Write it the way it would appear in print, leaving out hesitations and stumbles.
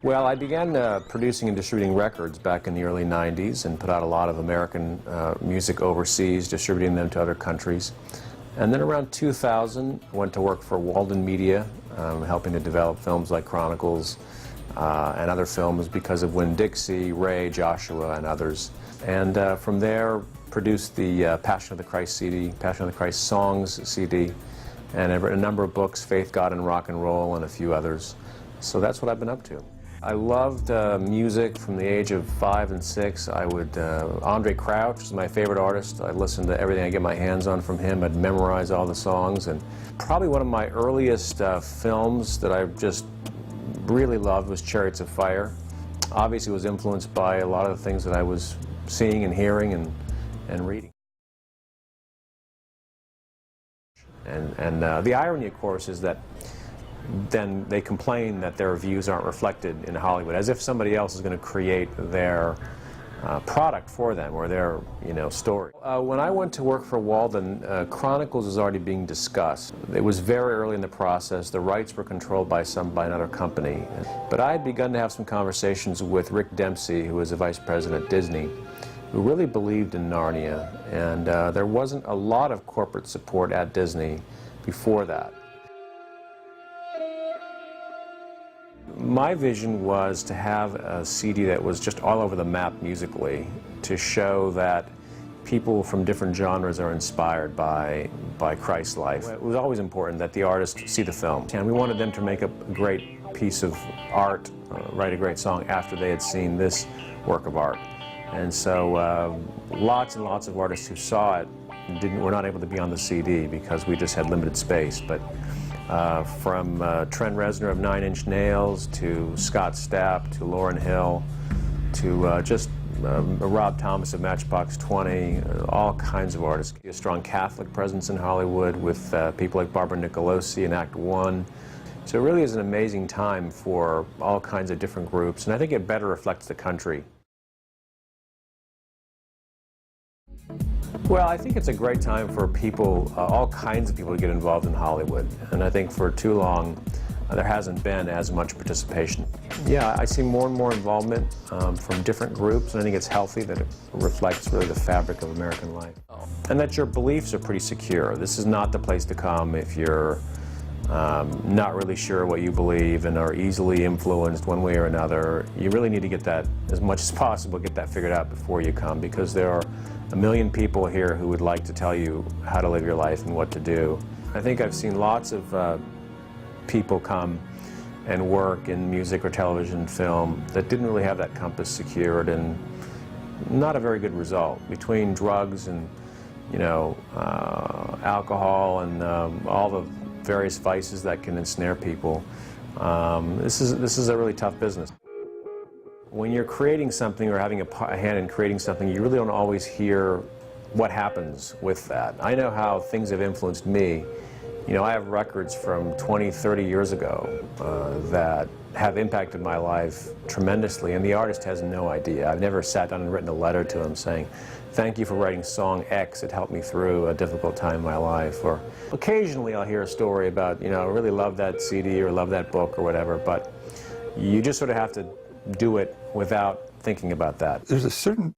Well, I began producing and distributing records back in the early 90s and put out a lot of American music overseas, distributing them to other countries. And then around 2000, I went to work for Walden Media, helping to develop films like Chronicles and other films because of Winn-Dixie, Ray, Joshua, and others. And from there, produced the Passion of the Christ CD, Passion of the Christ Songs CD, and I've written a number of books, Faith, God, and Rock and Roll, and a few others. So that's what I've been up to. I loved music from the age of 5 and 6. I would, Andre Crouch was my favorite artist. I listened to everything I get my hands on from him. I'd memorize all the songs. And probably one of my earliest films that I just really loved was Chariots of Fire. Obviously it was influenced by a lot of the things that I was seeing and hearing and reading. And the irony, of course, is that then they complain that their views aren't reflected in Hollywood, as if somebody else is going to create their product for them or their, story. When I went to work for Walden, Chronicles was already being discussed. It was very early in the process. The rights were controlled by another company. But I had begun to have some conversations with Rick Dempsey, who was the vice president at Disney, who really believed in Narnia, and there wasn't a lot of corporate support at Disney before that. My vision was to have a CD that was just all over the map musically, to show that people from different genres are inspired by Christ's life. It was always important that the artist see the film, and we wanted them to make a great piece of art, write a great song after they had seen this work of art. And so lots and lots of artists who saw it were not able to be on the CD because we just had limited space. But from Trent Reznor of Nine Inch Nails to Scott Stapp to Lauryn Hill to just Rob Thomas of Matchbox 20, all kinds of artists. A strong Catholic presence in Hollywood with people like Barbara Nicolosi in Act One. So it really is an amazing time for all kinds of different groups, and I think it better reflects the country. Well, I think it's a great time for people, all kinds of people, to get involved in Hollywood. And I think for too long, there hasn't been as much participation. Yeah, I see more and more involvement from different groups, and I think it's healthy that it reflects really the fabric of American life. And that your beliefs are pretty secure. This is not the place to come if you're not really sure what you believe and are easily influenced one way or another. You really need to get that, as much as possible, get that figured out before you come, because there are a million people here who would like to tell you how to live your life and what to do. I think I've seen lots of people come and work in music or television, film, that didn't really have that compass secured, and not a very good result. Between drugs and, alcohol and all the various vices that can ensnare people, this is a really tough business. When you're creating something or having a hand in creating something, you really don't always hear what happens with that. I know how things have influenced me. I have records from 20, 30 years ago that have impacted my life tremendously, and the artist has no idea. I've never sat down and written a letter to him saying, "Thank you for writing song X, it helped me through a difficult time in my life." Or occasionally I'll hear a story about, I really love that CD or love that book or whatever, but you just sort of have to do it without thinking about that. There's a certain